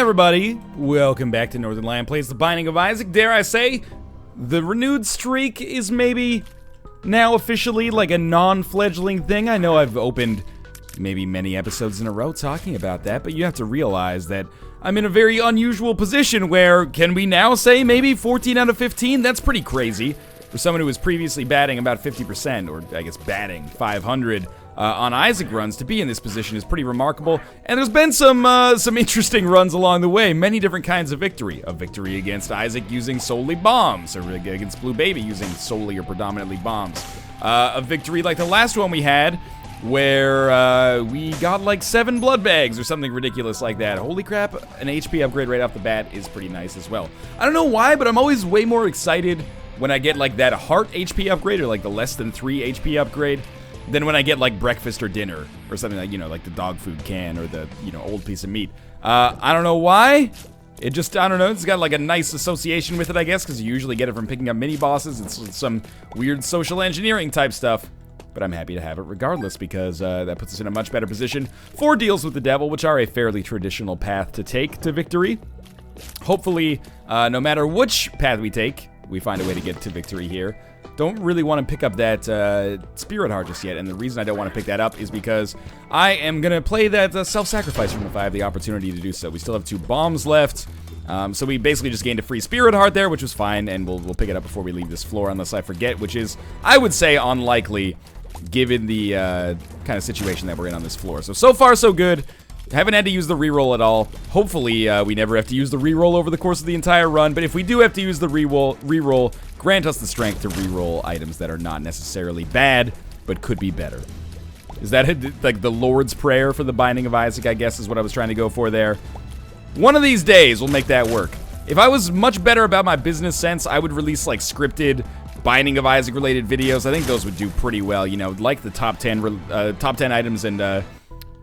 everybody, welcome back to Northernlion Plays The Binding of Isaac. Dare I say, the renewed streak is maybe now officially like a non-fledgling thing. I know I've opened maybe many episodes in a row talking about that, but you have to realize that I'm in a very unusual position where, can we now say maybe 14 out of 15? That's pretty crazy. For someone who was previously batting about 50%, or I guess batting 500 on Isaac runs, to be in this position is pretty remarkable. And there's been some interesting runs along the way. Many different kinds of victory. A victory against Isaac using solely bombs, or against Blue Baby using solely or predominantly bombs. A victory like the last one we had, where we got like 7 blood bags or something ridiculous like that. Holy crap, an HP upgrade right off the bat is pretty nice as well. I don't know why, but I'm always way more excited when I get like that heart HP upgrade, or like the less than 3 HP upgrade, than when I get like breakfast or dinner, or something like, you know, like the dog food can, or the, you know, old piece of meat. I don't know why. It just, I don't know, it's got like a nice association with it, I guess, because you usually get it from picking up mini-bosses. It's some weird social engineering type stuff. But I'm happy to have it regardless, because that puts us in a much better position for deals with the devil, which are a fairly traditional path to take to victory. Hopefully, no matter which path we take, we find a way to get to victory here. Don't really want to pick up that Spirit Heart just yet, and the reason I don't want to pick that up is because I am going to play that self-sacrifice room if I have the opportunity to do so. We still have 2 bombs left, so we basically just gained a free Spirit Heart there, which was fine, and we'll pick it up before we leave this floor, unless I forget, which is, I would say, unlikely, given the kind of situation that we're in on this floor. So far, so good. Haven't had to use the reroll at all. Hopefully, we never have to use the reroll over the course of the entire run, but if we do have to use the reroll, grant us the strength to reroll items that are not necessarily bad, but could be better. Is that like the Lord's Prayer for the Binding of Isaac, I guess, is what I was trying to go for there. One of these days, we'll make that work. If I was much better about my business sense, I would release, like, scripted Binding of Isaac related videos. I think those would do pretty well, you know, like the top 10 items and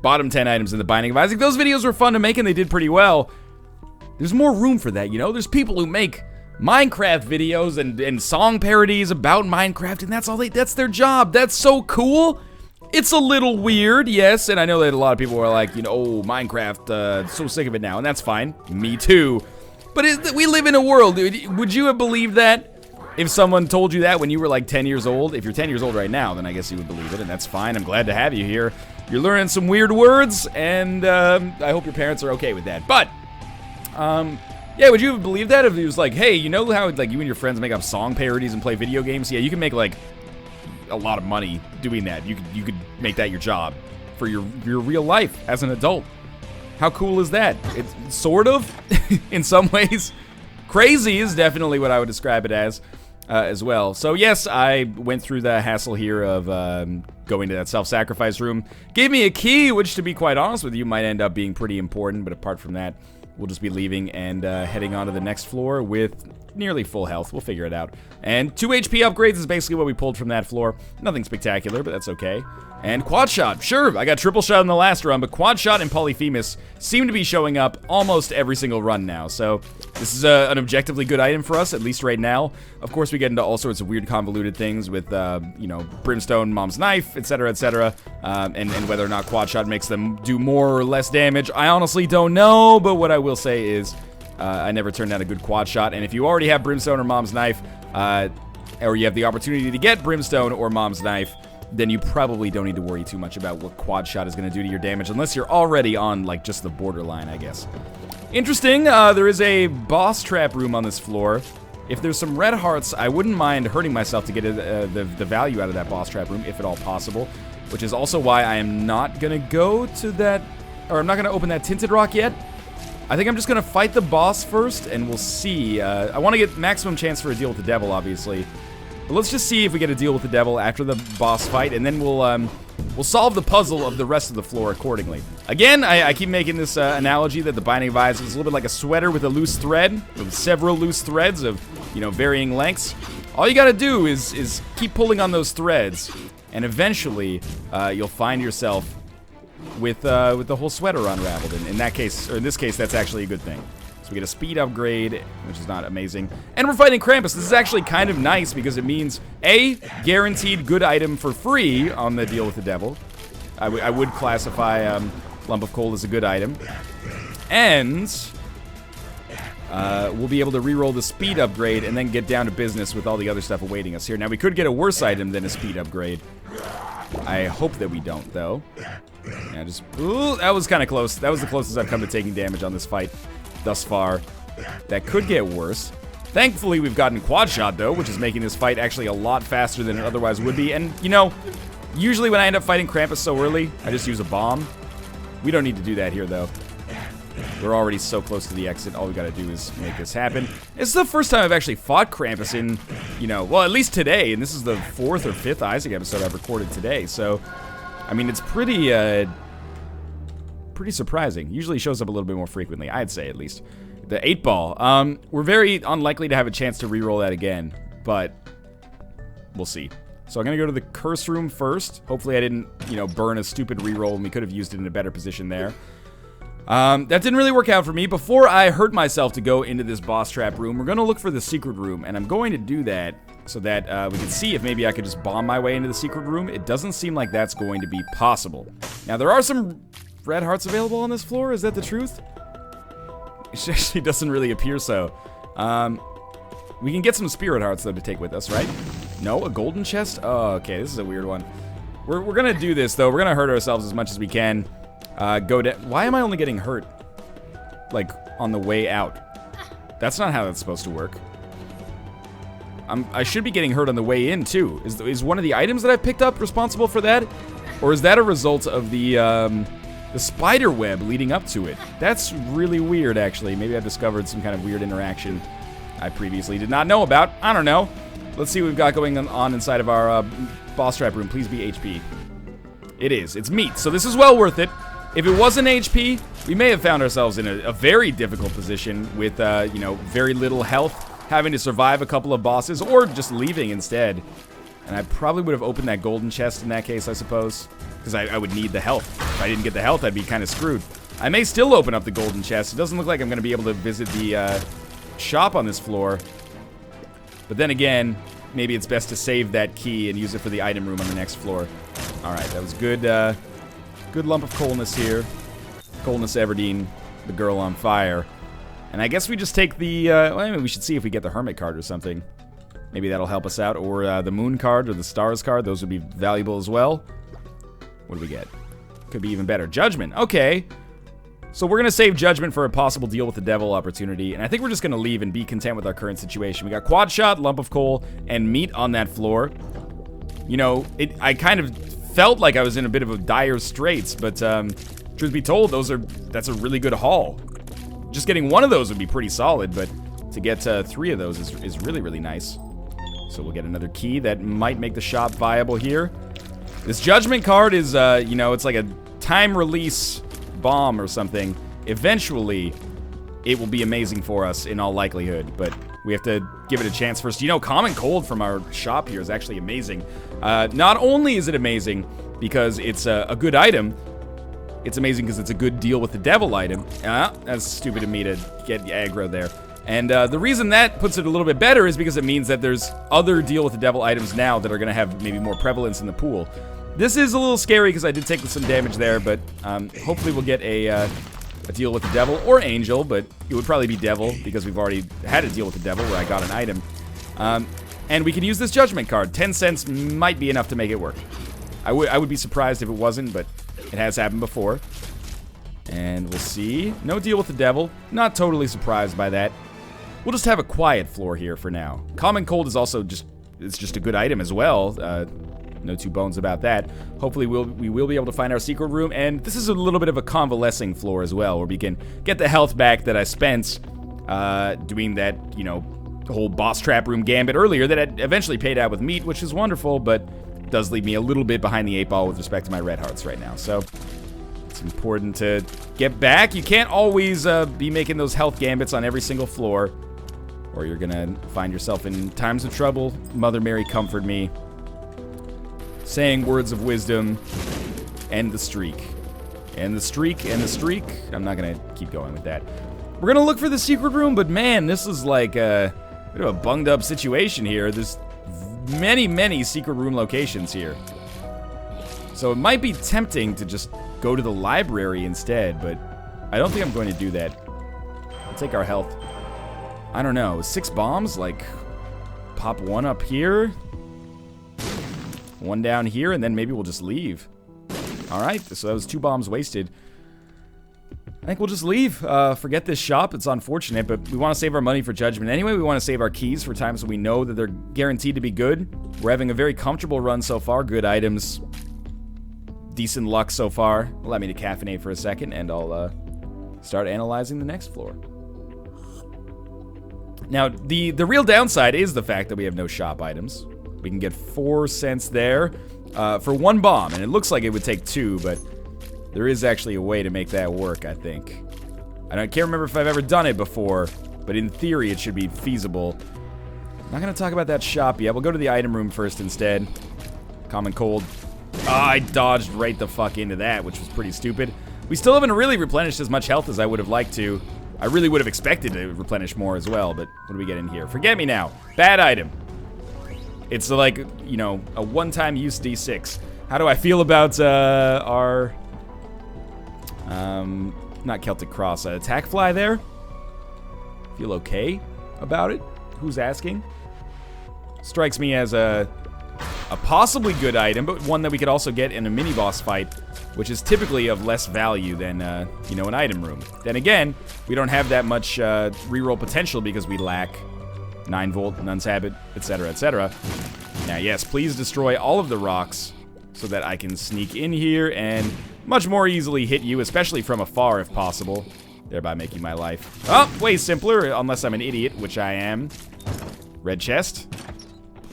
bottom 10 items in the Binding of Isaac. Those videos were fun to make and they did pretty well. There's more room for that, you know? There's people who make Minecraft videos and song parodies about Minecraft, and that's their job. That's so cool. It's a little weird, yes, and I know that a lot of people are like, you know, oh, Minecraft, so sick of it now, and that's fine. Me too. But we live in a world, dude. Would you have believed that if someone told you that when you were like 10 years old? If you're 10 years old right now, then I guess you would believe it, and that's fine. I'm glad to have you here. You're learning some weird words, and I hope your parents are okay with that. But, yeah, would you have believed that if it was like, hey, you know how like you and your friends make up song parodies and play video games? Yeah, you can make like a lot of money doing that. You could make that your job for your real life as an adult. How cool is that? It's sort of, in some ways. Crazy is definitely what I would describe it as well. So yes, I went through the hassle here of going to that self-sacrifice room. Gave me a key, which, to be quite honest with you, might end up being pretty important, but apart from that, we'll just be leaving and heading on to the next floor with nearly full health. We'll figure it out. And 2 HP upgrades is basically what we pulled from that floor. Nothing spectacular, but that's okay. And quad shot. Sure, I got triple shot in the last run, but quad shot and Polyphemus seem to be showing up almost every single run now. So this is an objectively good item for us, at least right now. Of course, we get into all sorts of weird convoluted things with, you know, Brimstone, Mom's Knife, etc., etc. And whether or not quad shot makes them do more or less damage, I honestly don't know. But what I will say is, I never turned down a good quad shot. And if you already have Brimstone or Mom's Knife, or you have the opportunity to get Brimstone or Mom's Knife, then you probably don't need to worry too much about what quad shot is going to do to your damage, unless you're already on, like, just the borderline, I guess. Interesting, there is a boss trap room on this floor. If there's some red hearts, I wouldn't mind hurting myself to get the value out of that boss trap room, if at all possible, which is also why I am not going to go to that, or I'm not going to open that Tinted Rock yet. I think I'm just going to fight the boss first, and we'll see. I want to get maximum chance for a deal with the devil, obviously. But let's just see if we get a deal with the devil after the boss fight, and then we'll solve the puzzle of the rest of the floor accordingly. Again, I keep making this analogy that the Binding of Isaac is a little bit like a sweater with a loose thread, with several loose threads of, you know, varying lengths. All you gotta do is keep pulling on those threads, and eventually you'll find yourself with the whole sweater unraveled. In that case, or in this case, that's actually a good thing. So we get a speed upgrade, which is not amazing. And we're fighting Krampus. This is actually kind of nice because it means, A, guaranteed good item for free on the deal with the devil. I would classify Lump of Coal as a good item. And we'll be able to reroll the speed upgrade and then get down to business with all the other stuff awaiting us here. Now, we could get a worse item than a speed upgrade. I hope that we don't, though. Yeah, just... Ooh, that was kind of close. That was the closest I've come to taking damage on this fight thus far. That could get worse. Thankfully, we've gotten quad shot, though, which is making this fight actually a lot faster than it otherwise would be. And, you know, usually when I end up fighting Krampus so early, I just use a bomb. We don't need to do that here, though. We're already so close to the exit. All we gotta do is make this happen. It's the first time I've actually fought Krampus in, you know, well, at least today. And this is the 4th or 5th Isaac episode I've recorded today. So, I mean, it's pretty surprising. Usually shows up a little bit more frequently, I'd say, at least. The 8-ball. We're very unlikely to have a chance to reroll that again, but we'll see. So I'm gonna go to the curse room first. Hopefully I didn't, you know, burn a stupid reroll and we could have used it in a better position there. That didn't really work out for me. Before I hurt myself to go into this boss trap room, we're gonna look for the secret room, and I'm going to do that so that we can see if maybe I could just bomb my way into the secret room. It doesn't seem like that's going to be possible. Now, there are some red hearts available on this floor. Is that the truth? It actually doesn't really appear so. We can get some spirit hearts, though, to take with us, right? No? A golden chest? Oh, okay, this is a weird one. We're gonna do this, though. We're gonna hurt ourselves as much as we can. Why am I only getting hurt? Like, on the way out? That's not how that's supposed to work. I should be getting hurt on the way in, too. Is one of the items that I picked up responsible for that? Or is that a result of the spider web leading up to it? That's really weird, actually. Maybe I've discovered some kind of weird interaction I previously did not know about. I don't know. Let's see what we've got going on inside of our boss trap room. Please be HP. It is. It's meat, so this is well worth it. If it wasn't HP, we may have found ourselves in a very difficult position with, you know, very little health, having to survive a couple of bosses, or just leaving instead. And I probably would have opened that golden chest in that case, I suppose, because I would need the health. If I didn't get the health, I'd be kind of screwed. I may still open up the golden chest. It doesn't look like I'm going to be able to visit the shop on this floor. But then again, maybe it's best to save that key and use it for the item room on the next floor. All right, that was good. Good lump of coolness here. Coolness Everdeen, the girl on fire. And I guess we just take the, well, maybe we should see if we get the Hermit card or something. Maybe that'll help us out. Or the Moon card or the Stars card. Those would be valuable as well. What do we get? Could be even better. Judgment. Okay. So we're going to save Judgment for a possible deal with the devil opportunity. And I think we're just going to leave and be content with our current situation. We got Quad Shot, Lump of Coal, and meat on that floor. You know, I kind of felt like I was in a bit of a dire straits, but truth be told, that's a really good haul. Just getting one of those would be pretty solid, but to get 3 of those is really, really nice. So we'll get another key that might make the shop viable here. This Judgment card is, you know, it's like a time release bomb or something. Eventually, it will be amazing for us in all likelihood, but we have to give it a chance first. You know, Common Cold from our shop here is actually amazing. Not only is it amazing because it's a good item, it's amazing because it's a good deal with the devil item. That's stupid of me to get aggro there. And the reason that puts it a little bit better is because it means that there's other deal with the devil items now that are going to have maybe more prevalence in the pool. This is a little scary because I did take some damage there, but hopefully we'll get a deal with the devil or angel, but it would probably be devil because we've already had a deal with the devil where I got an item. And we can use this Judgment card. 10 cents might be enough to make it work. I would be surprised if it wasn't, but it has happened before. And we'll see. No deal with the devil. Not totally surprised by that. We'll just have a quiet floor here for now. Common Cold is also it's just a good item as well. No two bones about that. Hopefully we will be able to find our secret room, and this is a little bit of a convalescing floor as well, where we can get the health back that I spent doing that, you know, whole boss trap room gambit earlier that had eventually paid out with meat, which is wonderful, but does leave me a little bit behind the 8-ball with respect to my red hearts right now. So it's important to get back. You can't always be making those health gambits on every single floor, or you're gonna find yourself in times of trouble. Mother Mary, comfort me. Saying words of wisdom. End the streak. And the streak, and the streak. I'm not gonna keep going with that. We're gonna look for the secret room, but man, this is like a bit of a bunged up situation here. There's many, many secret room locations here. So it might be tempting to just go to the library instead, but I don't think I'm going to do that. We'll take our health. I don't know, 6 bombs? Like, pop 1 up here, 1 down here, and then maybe we'll just leave. Alright, so that was 2 bombs wasted. I think we'll just leave. Forget this shop. It's unfortunate, but we want to save our money for Judgment. Anyway, we want to save our keys for times when we know that they're guaranteed to be good. We're having a very comfortable run so far. Good items. Decent luck so far. Allow me to caffeinate for a second, and I'll start analyzing the next floor. Now, the real downside is the fact that we have no shop items. We can get 4 cents there for 1 bomb, and it looks like it would take 2, but there is actually a way to make that work, I think. I can't remember if I've ever done it before, but in theory it should be feasible. I'm not going to talk about that shop yet. We'll go to the item room first instead. Common cold. Oh, I dodged right the fuck into that, which was pretty stupid. We still haven't really replenished as much health as I would have liked to. I really would have expected to replenish more as well, but what do we get in here? Forget me now. Bad item. It's like, you know, a one-time use D6. How do I feel about our... not Celtic Cross, attack fly there? Feel okay about it? Who's asking? Strikes me as a possibly good item, but one that we could also get in a mini-boss fight, which is typically of less value than, you know, an item room. Then again, we don't have that much reroll potential because we lack 9-volt, Nun's Habit, etc., etc. Now, yes, please destroy all of the rocks so that I can sneak in here and much more easily hit you, especially from afar if possible, thereby making my life, way simpler, unless I'm an idiot, which I am. Red chest.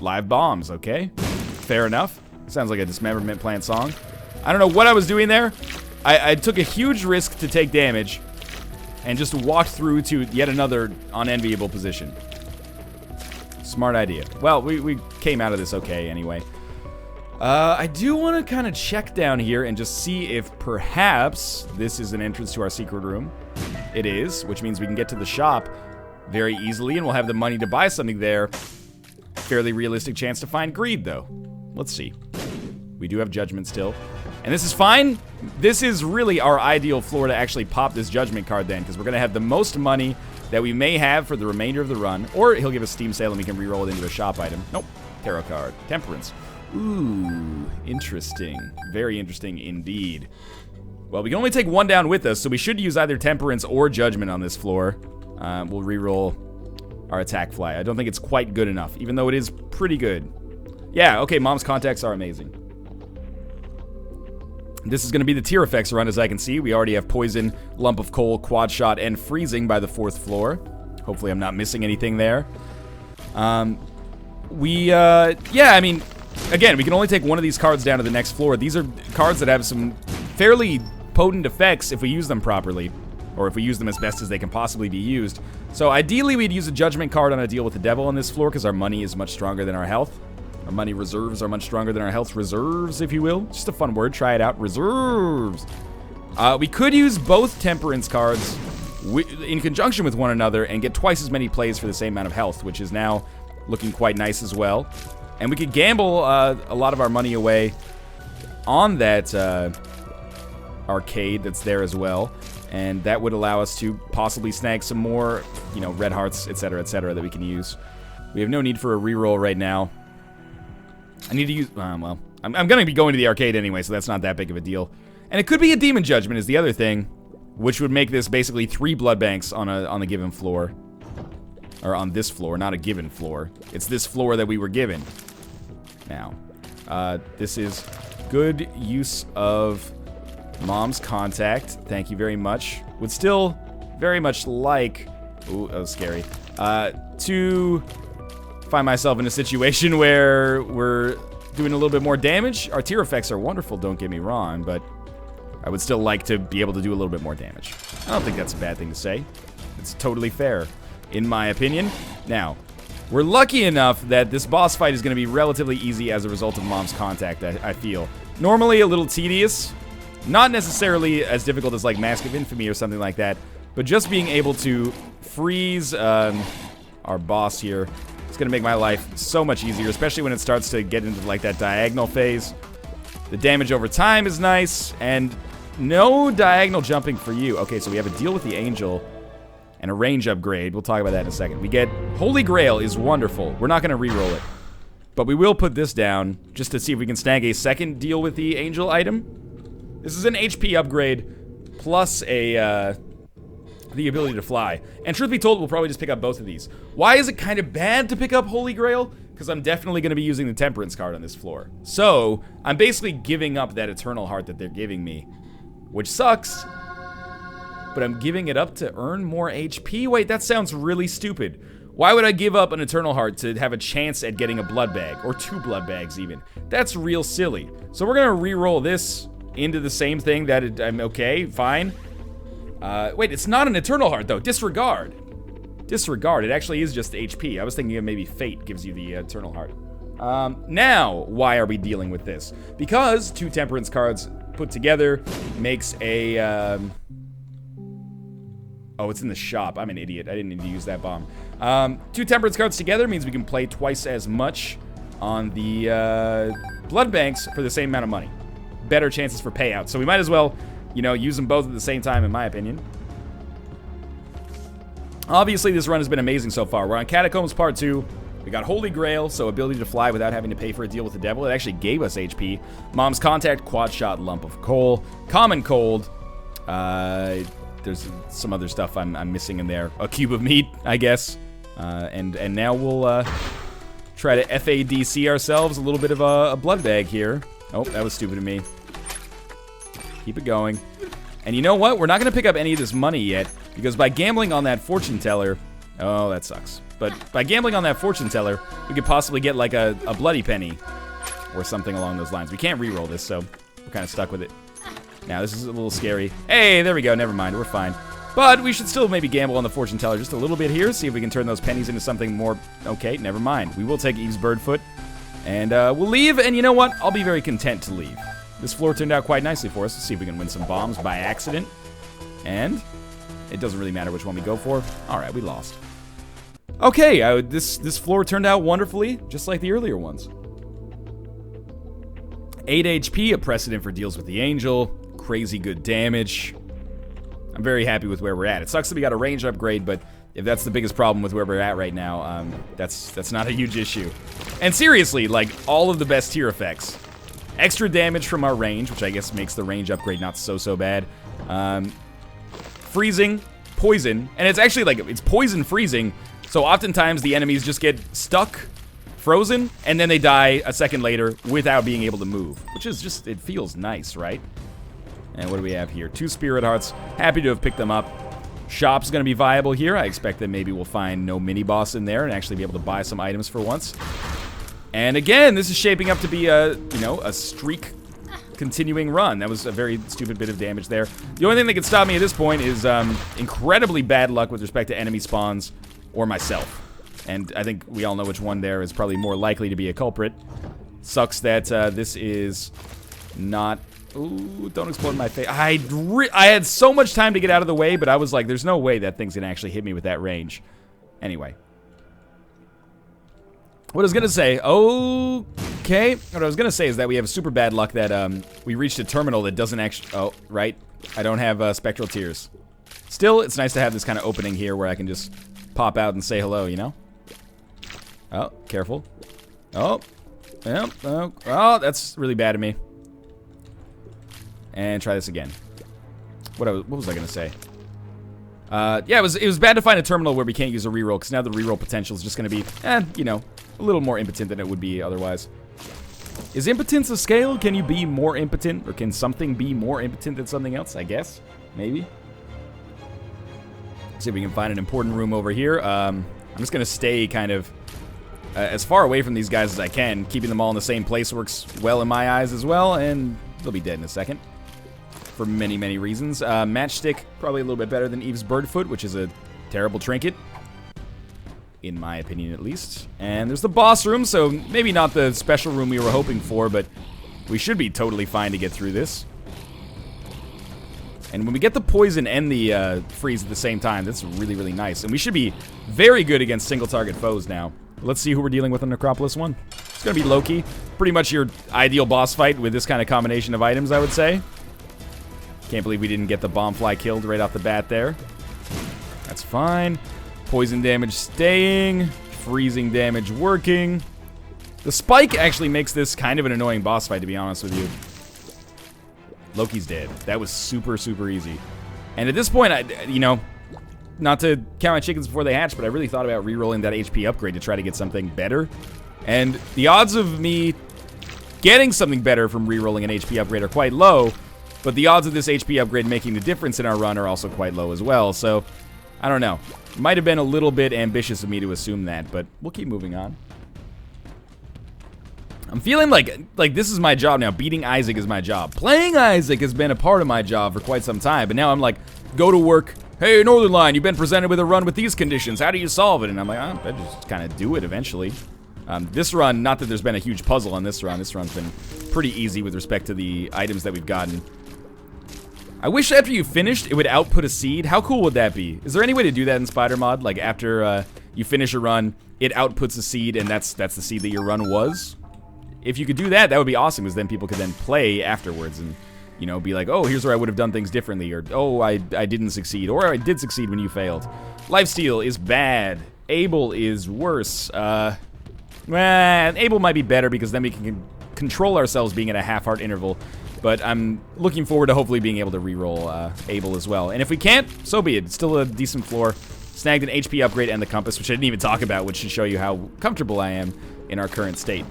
Live bombs, okay. Fair enough. Sounds like a Dismemberment Plant song. I don't know what I was doing there. I took a huge risk to take damage and just walked through to yet another unenviable position. Smart idea. Well, we came out of this okay anyway. I do want to kind of check down here and just see if perhaps this is an entrance to our secret room. It is, which means we can get to the shop very easily and we'll have the money to buy something there. Fairly realistic chance to find greed, though. Let's see. We do have Judgment still. And this is fine. This is really our ideal floor to actually pop this Judgment card then, because we're going to have the most money that we may have for the remainder of the run. Or he'll give us Steam Sale and we can reroll it into a shop item. Nope. Tarot card. Temperance. Ooh, interesting. Very interesting indeed. Well, we can only take 1 down with us, so we should use either Temperance or Judgment on this floor. We'll reroll our attack fly. I don't think it's quite good enough, even though it is pretty good. Yeah, okay, Mom's contacts are amazing. This is going to be the tier effects run, as I can see. We already have Poison, Lump of Coal, Quad Shot, and Freezing by the 4th floor. Hopefully I'm not missing anything there. Yeah, I mean, again, we can only take 1 of these cards down to the next floor. These are cards that have some fairly potent effects if we use them properly, or if we use them as best as they can possibly be used. So ideally, we'd use a Judgment card on a deal with the devil on this floor, because our money is much stronger than our health. Our money reserves are much stronger than our health reserves, if you will. Just a fun word. Try it out. Reserves. We could use both Temperance cards in conjunction with one another and get twice as many plays for the same amount of health, which is now looking quite nice as well. And we could gamble a lot of our money away on that arcade that's there as well. And that would allow us to possibly snag some more, you know, red hearts, etc., that we can use. We have no need for a reroll right now. I need to use, well, I'm going to be going to the arcade anyway, so that's not that big of a deal. And it could be a Demon Judgment is the other thing, which would make this basically 3 blood banks on a given floor. Or on this floor, not a given floor. It's this floor that we were given. Now, this is good use of Mom's contact. Thank you very much. Would still very much like, ooh, that was scary, to find myself in a situation where we're doing a little bit more damage. Our tier effects are wonderful, don't get me wrong, but I would still like to be able to do a little bit more damage. I don't think that's a bad thing to say. It's totally fair, in my opinion. Now, we're lucky enough that this boss fight is going to be relatively easy as a result of Mom's contact, I feel. Normally a little tedious, not necessarily as difficult as like Mask of Infamy or something like that, but just being able to freeze our boss here, it's going to make my life so much easier, especially when it starts to get into like that diagonal phase. The damage over time is nice, and no diagonal jumping for you. Okay, so we have a deal with the angel. and a range upgrade. We'll talk about that in a second. We get Holy Grail is wonderful. We're not going to re-roll it. But we will put this down just to see if we can snag a second deal with the angel item. This is an HP upgrade plus a the ability to fly. And truth be told, we'll probably just pick up both of these. Why is it kind of bad to pick up Holy Grail? Because I'm definitely going to be using the Temperance card on this floor. So, I'm basically giving up that Eternal Heart that they're giving me, which sucks. But I'm giving it up to earn more HP? Wait, that sounds really stupid. Why would I give up an Eternal Heart to have a chance at getting a blood bag? Or 2 blood bags, even. That's real silly. So we're going to re-roll this into the same thing that I'm okay, fine. Wait, it's not an Eternal Heart, though. Disregard. Disregard. It actually is just HP. I was thinking of maybe Fate gives you the Eternal Heart. Now, why are we dealing with this? Because 2 Temperance cards put together makes a, Oh, it's in the shop. I'm an idiot. I didn't need to use that bomb. 2 Temperance cards together means we can play twice as much on the blood banks for the same amount of money. Better chances for payout. So we might as well, you know, use them both at the same time, in my opinion. Obviously, this run has been amazing so far. We're on Catacombs Part 2. We got Holy Grail, so ability to fly without having to pay for a deal with the devil. It actually gave us HP. Mom's Contact, Quad Shot, Lump of Coal. Common Cold. There's some other stuff I'm missing in there. A Cube of Meat, I guess. And now we'll try to FADC ourselves a little bit of a blood bag here. Oh, that was stupid of me. Keep it going. And you know what? We're not going to pick up any of this money yet, because by gambling on that fortune teller... Oh, that sucks. But by gambling on that fortune teller, we could possibly get like a bloody penny or something along those lines. We can't re-roll this, so we're kind of stuck with it. Now, this is a little scary. Hey, there we go. Never mind. We're fine. But we should still maybe gamble on the fortune teller just a little bit here, see if we can turn those pennies into something more... Okay, never mind. We will take Eve's Birdfoot, and we'll leave, and you know what? I'll be very content to leave. This floor turned out quite nicely for us. Let's see if we can win some bombs by accident. And it doesn't really matter which one we go for. Alright, we lost. Okay, this floor turned out wonderfully, just like the earlier ones. 8 HP, a precedent for deals with the angel. Crazy good damage. I'm very happy with where we're at. It sucks that we got a range upgrade, but if that's the biggest problem with where we're at right now, that's not a huge issue. And seriously, like, all of the best tier effects. Extra damage from our range, which I guess makes the range upgrade not so bad. Freezing, poison, and it's actually like, it's poison freezing, so oftentimes the enemies just get stuck, frozen, and then they die a second later without being able to move, which is just, it feels nice, right? And what do we have here? 2 Spirit Hearts. Happy to have picked them up. Shop's going to be viable here. I expect that maybe we'll find no mini-boss in there and actually be able to buy some items for once. And again, this is shaping up to be a, you know, a streak continuing run. That was a very stupid bit of damage there. The only thing that can stop me at this point is incredibly bad luck with respect to enemy spawns or myself. And I think we all know which one there is probably more likely to be a culprit. Sucks that this is not... Ooh, don't explode in my face. I had so much time to get out of the way, but I was like, there's no way that thing's gonna actually hit me with that range. Anyway. What I was gonna say, okay. What I was gonna say is that we have super bad luck that we reached a terminal that doesn't actually... Oh, right. I don't have Spectral Tears. Still, it's nice to have this kind of opening here where I can just pop out and say hello, you know? Oh, careful. Oh. Yep. Oh, that's really bad of me. And try this again. What was I gonna say? Yeah, it was bad to find a terminal where we can't use a reroll, because now the reroll potential is just gonna be, you know, a little more impotent than it would be otherwise. Is impotence a scale? Can you be more impotent, or can something be more impotent than something else? I guess, maybe. See if we can find an important room over here. I'm just gonna stay kind of as far away from these guys as I can. Keeping them all in the same place works well in my eyes as well, and they'll be dead in a second. For many, many reasons. Matchstick, probably a little bit better than Eve's Birdfoot, which is a terrible trinket. In my opinion, at least. And there's the boss room, so maybe not the special room we were hoping for, but we should be totally fine to get through this. And when we get the poison and the freeze at the same time, that's really, really nice. And we should be very good against single-target foes now. Let's see who we're dealing with on Necropolis 1. It's going to be Loki. Pretty much your ideal boss fight with this kind of combination of items, I would say. Can't believe we didn't get the Bombfly killed right off the bat there. That's fine. Poison damage staying. Freezing damage working. The spike actually makes this kind of an annoying boss fight, to be honest with you. Loki's dead. That was super, super easy. And at this point, you know, not to count my chickens before they hatch, but I really thought about re-rolling that HP upgrade to try to get something better. And the odds of me getting something better from re-rolling an HP upgrade are quite low, but the odds of this HP upgrade making the difference in our run are also quite low as well. So, I don't know. Might have been a little bit ambitious of me to assume that, but we'll keep moving on. I'm feeling like this is my job now. Beating Isaac is my job. Playing Isaac has been a part of my job for quite some time, but now I'm like, go to work. Hey, Northernlion, you've been presented with a run with these conditions. How do you solve it? And I'm like, oh, I just kind of do it eventually. This run, not that there's been a huge puzzle on this run. This run's been pretty easy with respect to the items that we've gotten. I wish after you finished, it would output a seed. How cool would that be? Is there any way to do that in Spider Mod? Like after you finish a run, it outputs a seed, and that's the seed that your run was? If you could do that, that would be awesome, because then people could then play afterwards and, you know, be like, oh, here's where I would have done things differently, or oh, I didn't succeed, or I did succeed when you failed. Lifesteal is bad. Able is worse. Able might be better, because then we can control ourselves being at a half-heart interval. But I'm looking forward to hopefully being able to reroll Able as well. And if we can't, so be it. It's still a decent floor. Snagged an HP upgrade and the compass, which I didn't even talk about, which should show you how comfortable I am in our current state.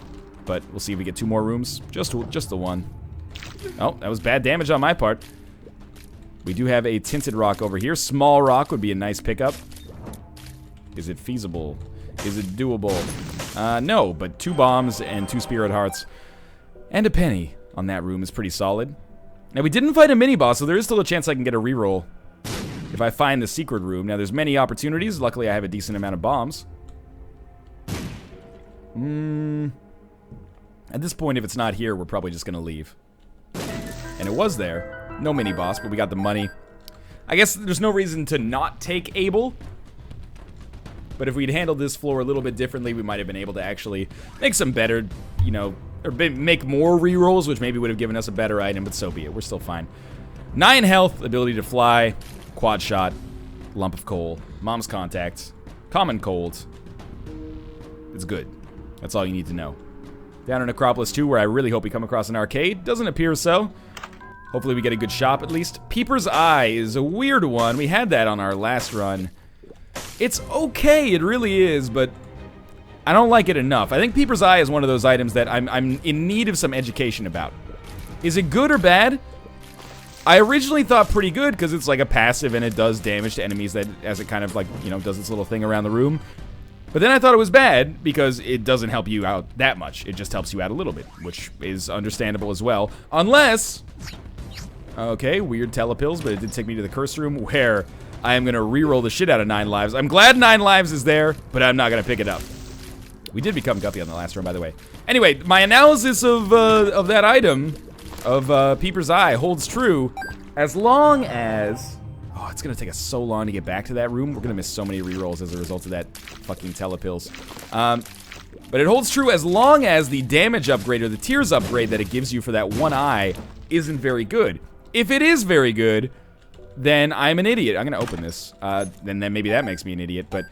But we'll see if we get 2 more rooms. Just the one. Oh, that was bad damage on my part. We do have a tinted rock over here. Small rock would be a nice pickup. Is it feasible? Is it doable? No, but 2 bombs and 2 spirit hearts. And a penny on that room is pretty solid. Now, we didn't fight a mini-boss, so there is still a chance I can get a reroll if I find the secret room. Now, there's many opportunities. Luckily, I have a decent amount of bombs. At this point, if it's not here, we're probably just gonna leave. And it was there. No mini-boss, but we got the money. I guess there's no reason to not take Able. But if we'd handled this floor a little bit differently, we might have been able to actually make some better, you know, or make more rerolls, which maybe would have given us a better item, but so be it. We're still fine. 9 health, ability to fly, quad shot, lump of coal, mom's contact, common cold. It's good. That's all you need to know. Down in Necropolis 2, where I really hope we come across an arcade. Doesn't appear so. Hopefully we get a good shop at least. Peeper's Eye is a weird one. We had that on our last run. It's okay, it really is, but I don't like it enough. I think Peeper's Eye is one of those items that I'm in need of some education about. Is it good or bad? I originally thought pretty good, because it's like a passive and it does damage to enemies that, as it kind of like, you know, does its little thing around the room. But then I thought it was bad, because it doesn't help you out that much. It just helps you out a little bit, which is understandable as well. Unless... Okay, weird telepills, but it did take me to the curse room, where I am going to reroll the shit out of 9 lives. I'm glad 9 lives is there, but I'm not going to pick it up. We did become Guppy on the last run, by the way. Anyway, my analysis of that item, of Peeper's Eye, holds true as long as... Oh, it's going to take us so long to get back to that room. We're going to miss so many rerolls as a result of that fucking telepills. But it holds true as long as the damage upgrade or the tears upgrade that it gives you for that one eye isn't very good. If it is very good, then I'm an idiot. I'm going to open this. Then maybe that makes me an idiot, but...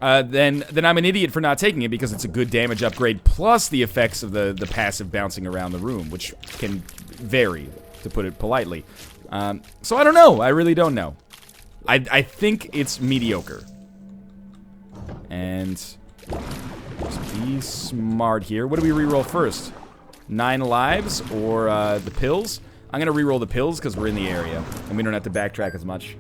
then I'm an idiot for not taking it, because it's a good damage upgrade plus the effects of the passive bouncing around the room, which can vary, to put it politely. So I don't know. I really don't know. I think it's mediocre. And just be smart here. What do we reroll first? 9 lives or the pills? I'm going to reroll the pills because we're in the area and we don't have to backtrack as much.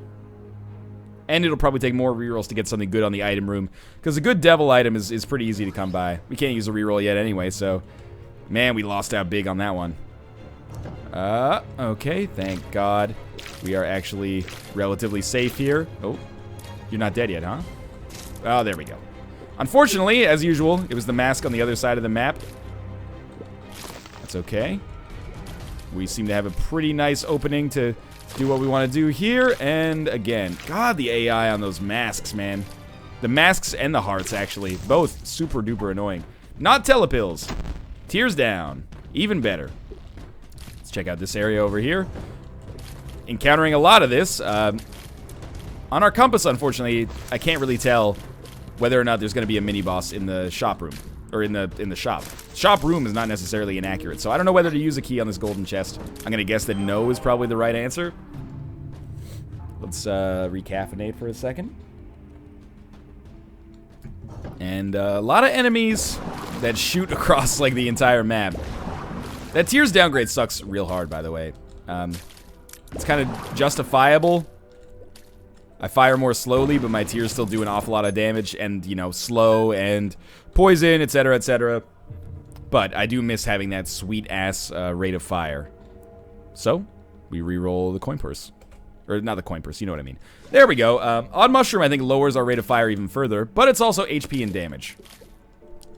And it'll probably take more rerolls to get something good on the item room, because a good devil item is pretty easy to come by. We can't use a reroll yet anyway, so... Man, we lost out big on that one. Okay, thank God. We are actually relatively safe here. Oh, you're not dead yet, huh? Oh, there we go. Unfortunately, as usual, it was the mask on the other side of the map. That's okay. We seem to have a pretty nice opening to do what we want to do here. And again, God, the AI on those masks, man. The masks and the hearts, actually. Both super duper annoying. Not telepills. Tears down. Even better. Let's check out this area over here. Encountering a lot of this. On our compass, unfortunately, I can't really tell whether or not there's going to be a mini-boss in the shop room. Or in the shop. Shop room is not necessarily inaccurate, so I don't know whether to use a key on this golden chest. I'm going to guess that no is probably the right answer. Let's recaffeinate for a second. And a lot of enemies that shoot across, like, the entire map. That tears downgrade sucks real hard, by the way. It's kind of justifiable. I fire more slowly, but my tears still do an awful lot of damage, and, you know, slow, and poison, etc., etc. But I do miss having that sweet-ass rate of fire. So, we re-roll the coin purse. Or, not the coin purse, you know what I mean. There we go. Odd Mushroom, I think, lowers our rate of fire even further, but it's also HP and damage.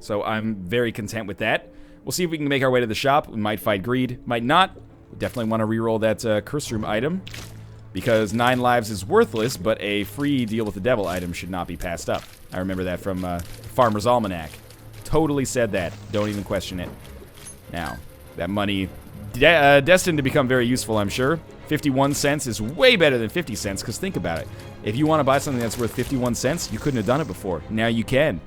So, I'm very content with that. We'll see if we can make our way to the shop. We might fight greed, might not. We definitely want to re-roll that curse room item, because 9 lives is worthless, but a free deal with the devil item should not be passed up. I remember that from Farmer's Almanac. Totally said that. Don't even question it. Now, that money, destined to become very useful, I'm sure. 51 cents is way better than 50 cents, because think about it. If you want to buy something that's worth 51 cents, you couldn't have done it before. Now you can.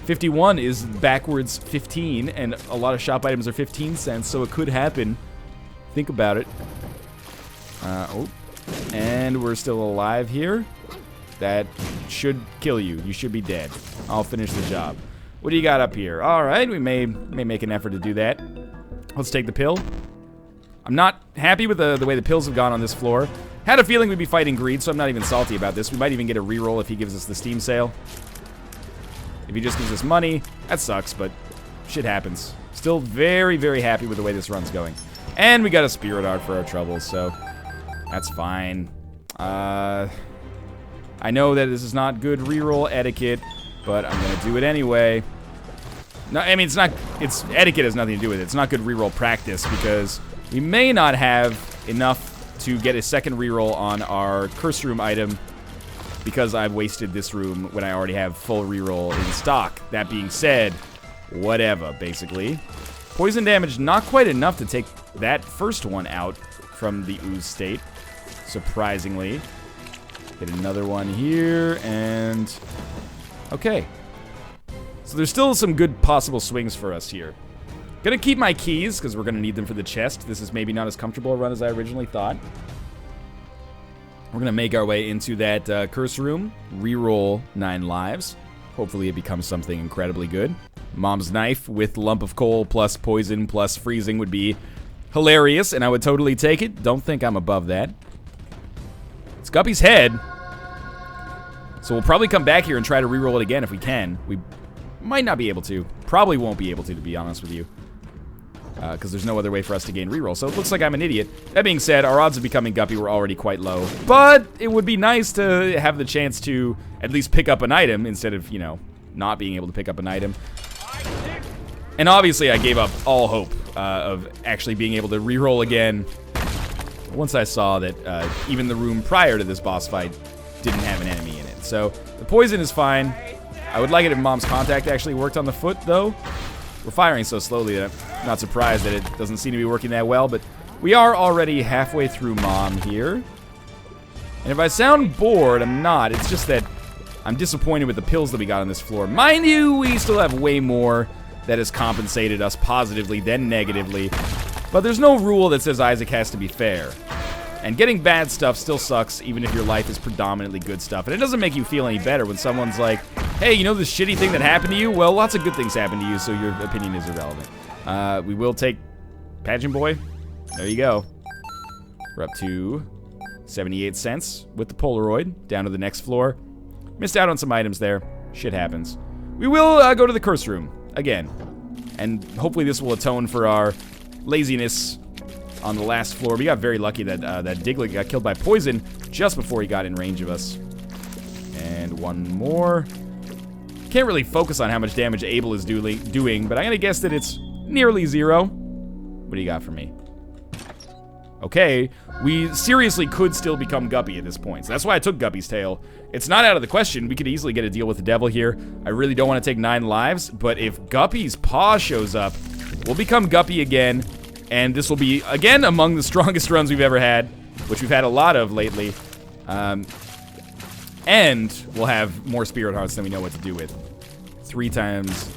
51 is backwards 15, and a lot of shop items are 15 cents, so it could happen. Think about it. Oh. And we're still alive here. That should kill you. You should be dead. I'll finish the job. What do you got up here? Alright, we may make an effort to do that. Let's take the pill. I'm not happy with the way the pills have gone on this floor. Had a feeling we'd be fighting greed, so I'm not even salty about this. We might even get a reroll if he gives us the Steam sale. If he just gives us money, that sucks, but shit happens. Still very, very happy with the way this run's going. And we got a Spirit Art for our troubles, so that's fine. I know that this is not good reroll etiquette, but I'm gonna do it anyway. No, I mean, it's etiquette has nothing to do with it. It's not good reroll practice, because we may not have enough to get a second reroll on our curse room item, because I've wasted this room when I already have full reroll in stock. That being said, whatever, basically. Poison damage, not quite enough to take that first one out from the ooze state, surprisingly. Get another one here, and okay. So there's still some good possible swings for us here. Gonna keep my keys, because we're gonna need them for the chest. This is maybe not as comfortable a run as I originally thought. We're gonna make our way into that curse room, reroll 9 lives. Hopefully it becomes something incredibly good. Mom's knife with lump of coal plus poison plus freezing would be hilarious, and I would totally take it. Don't think I'm above that. It's Guppy's head. So we'll probably come back here and try to reroll it again if we can. We might not be able to. Probably won't be able to be honest with you. Because there's no other way for us to gain reroll. So it looks like I'm an idiot. That being said, our odds of becoming Guppy were already quite low. But it would be nice to have the chance to at least pick up an item instead of, you know, not being able to pick up an item. And obviously I gave up all hope of actually being able to reroll again once I saw that even the room prior to this boss fight didn't have an enemy in it. So the poison is fine. I would like it if Mom's contact actually worked on the foot, though. We're firing so slowly that I'm not surprised that it doesn't seem to be working that well, but we are already halfway through Mom here. And if I sound bored, I'm not. It's just that I'm disappointed with the pills that we got on this floor. Mind you, we still have way more that has compensated us positively than negatively. But there's no rule that says Isaac has to be fair. And getting bad stuff still sucks, even if your life is predominantly good stuff. And it doesn't make you feel any better when someone's like, hey, you know this shitty thing that happened to you? Well, lots of good things happened to you, so your opinion is irrelevant. We will take Pageant Boy. There you go. We're up to 78 cents with the Polaroid. Down to the next floor. Missed out on some items there. Shit happens. We will go to the curse room again. And hopefully this will atone for our laziness on the last floor. We got very lucky that that Diglett got killed by poison just before he got in range of us. And one more. Can't really focus on how much damage Abel is doing, but I'm gonna guess that it's nearly 0. What do you got for me? Okay, we seriously could still become Guppy at this point, so that's why I took Guppy's tail. It's not out of the question. We could easily get a deal with the devil here. I really don't want to take 9 lives, but if Guppy's paw shows up, we'll become Guppy again, and this will be, again, among the strongest runs we've ever had, which we've had a lot of lately. And we'll have more spirit hearts than we know what to do with. 3 times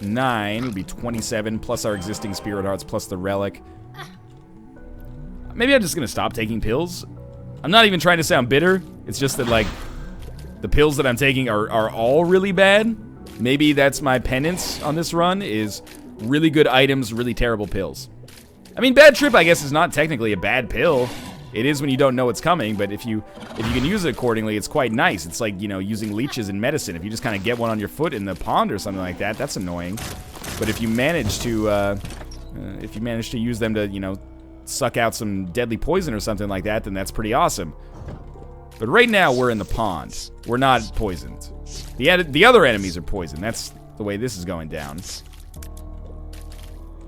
9 would be 27, plus our existing spirit hearts, plus the relic. Maybe I'm just gonna stop taking pills. I'm not even trying to sound bitter. It's just that, like, the pills that I'm taking are all really bad. Maybe that's my penance on this run, is really good items, really terrible pills. I mean, bad trip, I guess, is not technically a bad pill. It is when you don't know what's coming, but if you can use it accordingly, it's quite nice. It's like, you know, using leeches in medicine. If you just kind of get one on your foot in the pond or something like that, that's annoying. But if you manage to use them to, you know, suck out some deadly poison or something like that, then that's pretty awesome. But right now, we're in the pond. We're not poisoned. The other enemies are poisoned. That's the way this is going down.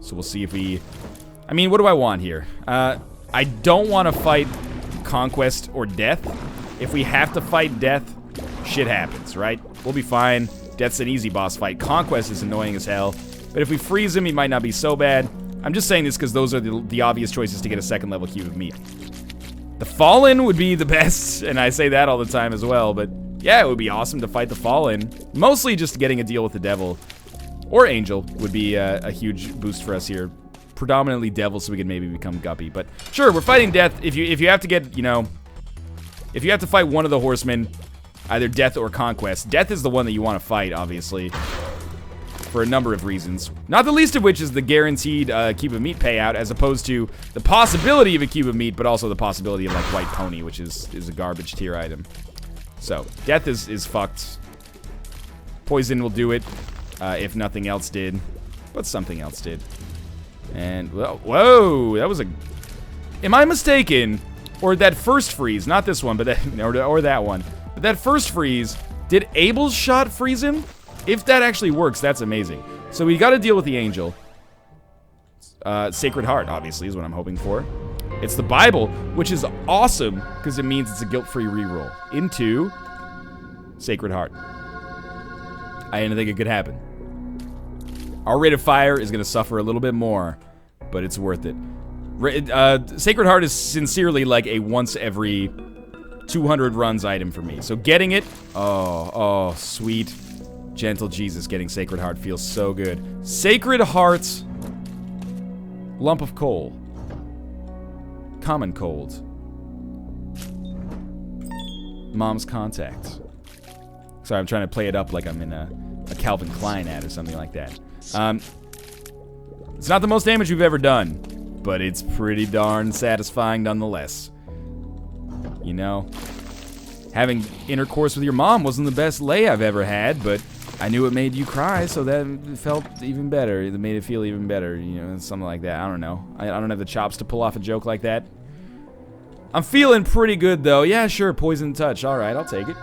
So we'll see if we... I mean, what do I want here? I don't want to fight Conquest or Death. If we have to fight Death, shit happens, right? We'll be fine. Death's an easy boss fight. Conquest is annoying as hell. But if we freeze him, he might not be so bad. I'm just saying this because those are the obvious choices to get a second level cube of meat. The Fallen would be the best, and I say that all the time as well, but yeah, it would be awesome to fight the Fallen. Mostly just getting a deal with the Devil. Or Angel would be a huge boost for us here. Predominantly Devil, so we could maybe become Guppy. But sure, we're fighting Death. If you have to get, you know, if you have to fight one of the horsemen, either Death or Conquest, Death is the one that you want to fight, obviously, for a number of reasons. Not the least of which is the guaranteed cube of meat payout, as opposed to the possibility of a cube of meat, but also the possibility of, like, White Pony, which is a garbage tier item. So, Death is fucked. Poison will do it, if nothing else did, but something else did. And, whoa, that was a... Am I mistaken? Or that first freeze, not this one, but that, or that one. But that first freeze, did Abel's shot freeze him? If that actually works, that's amazing. So we gotta deal with the Angel. Sacred Heart, obviously, is what I'm hoping for. It's the Bible, which is awesome, because it means it's a guilt-free reroll. Into Sacred Heart. I didn't think it could happen. Our rate of fire is going to suffer a little bit more, but it's worth it. Sacred Heart is sincerely like a once every 200 runs item for me. So getting it, oh, sweet, gentle Jesus, getting Sacred Heart feels so good. Sacred Heart, lump of coal, common cold, mom's contact. Sorry, I'm trying to play it up like I'm in a Calvin Klein ad or something like that. It's not the most damage we've ever done, but it's pretty darn satisfying nonetheless. You know, having intercourse with your mom wasn't the best lay I've ever had, but I knew it made you cry, so that felt even better. It made it feel even better, you know, something like that. I don't know. I don't have the chops to pull off a joke like that. I'm feeling pretty good, though. Yeah, sure, poison touch. All right, I'll take it.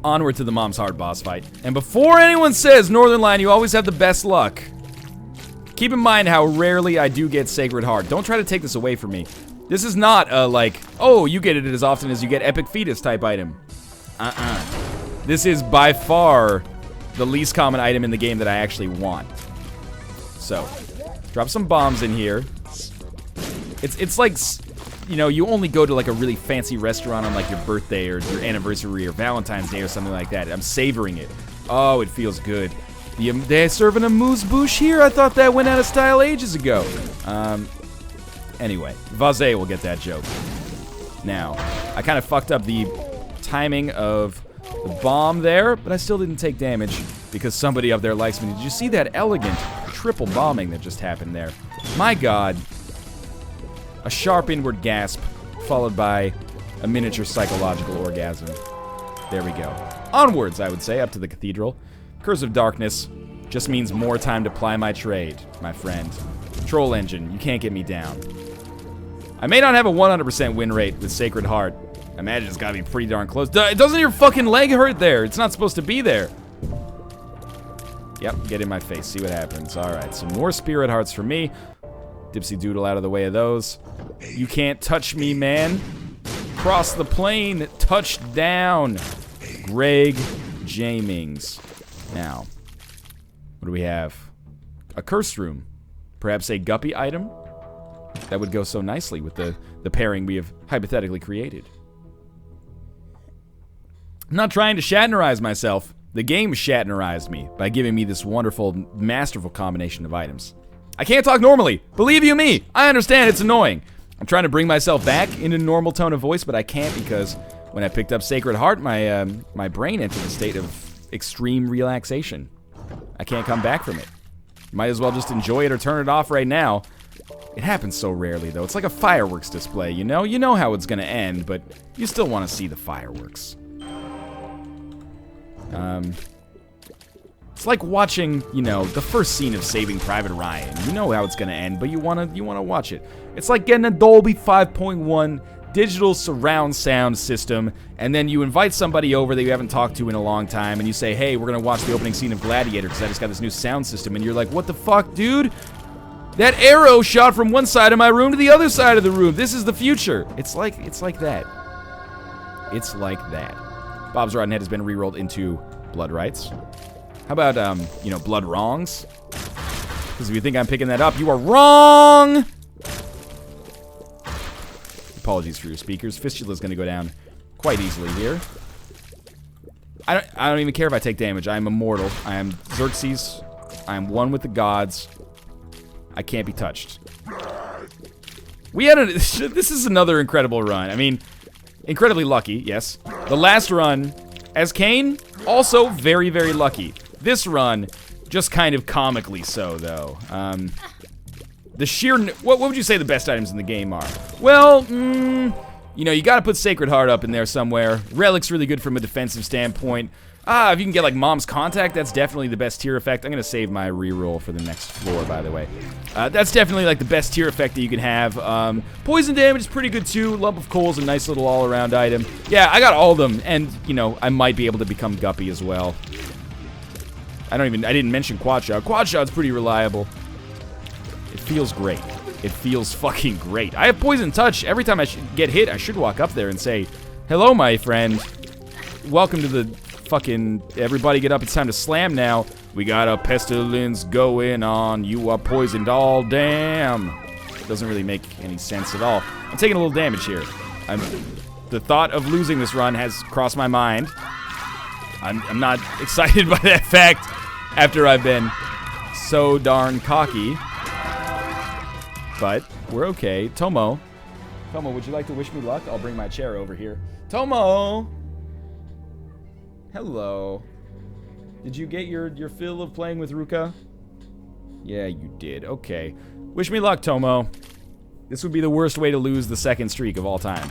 Onward to the Mom's Heart boss fight. And before anyone says, Northernlion, you always have the best luck, keep in mind how rarely I do get Sacred Heart. Don't try to take this away from me. This is not a, like, oh, you get it as often as you get Epic Fetus type item. This is by far the least common item in the game that I actually want. So, drop some bombs in here. It's like, you know, you only go to like a really fancy restaurant on like your birthday or your anniversary or Valentine's Day or something like that. I'm savoring it. Oh, it feels good. They're serving a amuse-bouche here? I thought that went out of style ages ago. Anyway, Vazé will get that joke. Now, I kind of fucked up the timing of the bomb there, but I still didn't take damage because somebody up there likes me. Did you see that elegant triple bombing that just happened there? My God. A sharp inward gasp, followed by a miniature psychological orgasm. There we go. Onwards, I would say, up to the Cathedral. Curse of Darkness just means more time to ply my trade, my friend. Troll Engine, you can't get me down. I may not have a 100% win rate with Sacred Heart. I imagine it's gotta be pretty darn close. Doesn't your fucking leg hurt there? It's not supposed to be there. Yep, get in my face, see what happens. Alright, some more Spirit Hearts for me. Dipsy Doodle out of the way of those. You can't touch me, man. Cross the plane. Touchdown. Greg Jamings. Now, what do we have? A Cursed Room. Perhaps a Guppy item? That would go so nicely with the pairing we have hypothetically created. I'm not trying to Shatnerize myself. The game Shatnerized me by giving me this wonderful, masterful combination of items. I can't talk normally. Believe you me, I understand it's annoying. I'm trying to bring myself back into normal tone of voice, but I can't because when I picked up Sacred Heart, my brain entered a state of extreme relaxation. I can't come back from it. Might as well just enjoy it or turn it off right now. It happens so rarely, though. It's like a fireworks display, you know? You know how it's gonna end, but you still want to see the fireworks. It's like watching, you know, the first scene of Saving Private Ryan. You know how it's gonna end, but you wanna watch it. It's like getting a Dolby 5.1 digital surround sound system, and then you invite somebody over that you haven't talked to in a long time, and you say, hey, we're gonna watch the opening scene of Gladiator because I just got this new sound system, and you're like, what the fuck, dude? That arrow shot from one side of my room to the other side of the room. This is the future. It's like that. It's like that. Bob's Rotten Head has been re-rolled into Blood Rights. How about, you know, Blood Wrongs? Because if you think I'm picking that up, you are wrong! Apologies for your speakers. Fistula's gonna go down quite easily here. I don't even care if I take damage. I am immortal. I am Xerxes. I am one with the gods. I can't be touched. We had this is another incredible run. I mean, incredibly lucky, yes. The last run, as Kane, also very, very lucky. This run, just kind of comically so, though. The sheer... What would you say the best items in the game are? Well, you know, you gotta put Sacred Heart up in there somewhere. Relic's really good from a defensive standpoint. If you can get, like, Mom's Contact, that's definitely the best tier effect. I'm gonna save my reroll for the next floor, by the way. That's definitely, like, the best tier effect that you can have. Poison damage is pretty good, too. Lump of Coal is a nice little all-around item. Yeah, I got all of them, and, you know, I might be able to become Guppy as well. I didn't mention Quad Shot. Quad Shot's pretty reliable. It feels great. It feels fucking great. I have Poison Touch. Every time I get hit, I should walk up there and say, hello, my friend. Welcome to the fucking... Everybody get up. It's time to slam now. We got a pestilence going on. You are poisoned all damn. Doesn't really make any sense at all. I'm taking a little damage here. The thought of losing this run has crossed my mind. I'm not excited by that fact after I've been so darn cocky. But we're okay. Tomo, would you like to wish me luck? I'll bring my chair over here. Tomo! Hello. Did you get your fill of playing with Ruka? Yeah, you did. Okay. Wish me luck, Tomo. This would be the worst way to lose the second streak of all time.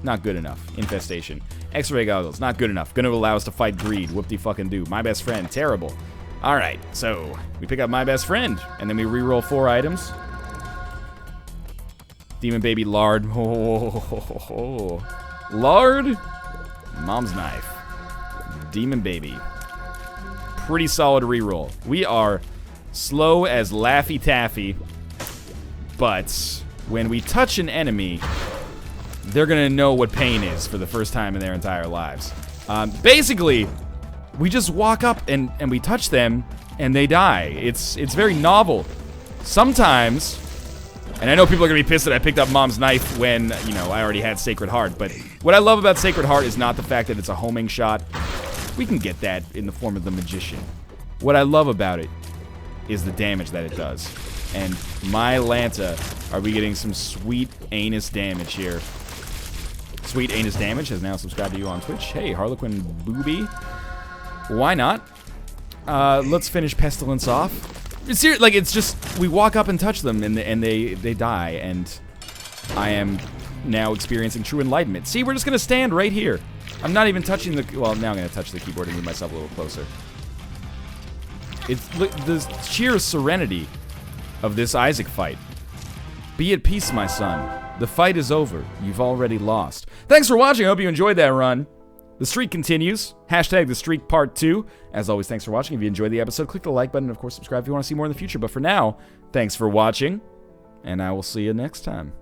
Not good enough. Infestation. X-ray goggles. Not good enough. Gonna allow us to fight greed. Whoop-de-fucking-do. My best friend. Terrible. Alright, so we pick up my best friend, and then we reroll 4 items. Demon Baby Lard. Oh, Lard. Mom's Knife. Demon Baby. Pretty solid reroll. We are slow as Laffy Taffy, but when we touch an enemy, they're gonna know what pain is for the first time in their entire lives. Basically, we just walk up and we touch them and they die. It's very novel. Sometimes, and I know people are gonna be pissed that I picked up Mom's Knife when, you know, I already had Sacred Heart, but what I love about Sacred Heart is not the fact that it's a homing shot. We can get that in the form of the Magician. What I love about it is the damage that it does. And my Lanta, are we getting some sweet anus damage here? Sweet Anus Damage has now subscribed to you on Twitch. Hey, Harlequin Booby. Why not? Let's finish Pestilence off. Like, it's just, we walk up and touch them, and they die, and I am now experiencing true enlightenment. See, we're just gonna stand right here. I'm not even touching the, well, now I'm gonna touch the keyboard and move myself a little closer. It's the sheer serenity of this Isaac fight. Be at peace, my son. The fight is over. You've already lost. Thanks for watching. I hope you enjoyed that run. The streak continues. Hashtag the streak part 2. As always, thanks for watching. If you enjoyed the episode, click the like button. And of course, subscribe if you want to see more in the future. But for now, thanks for watching. And I will see you next time.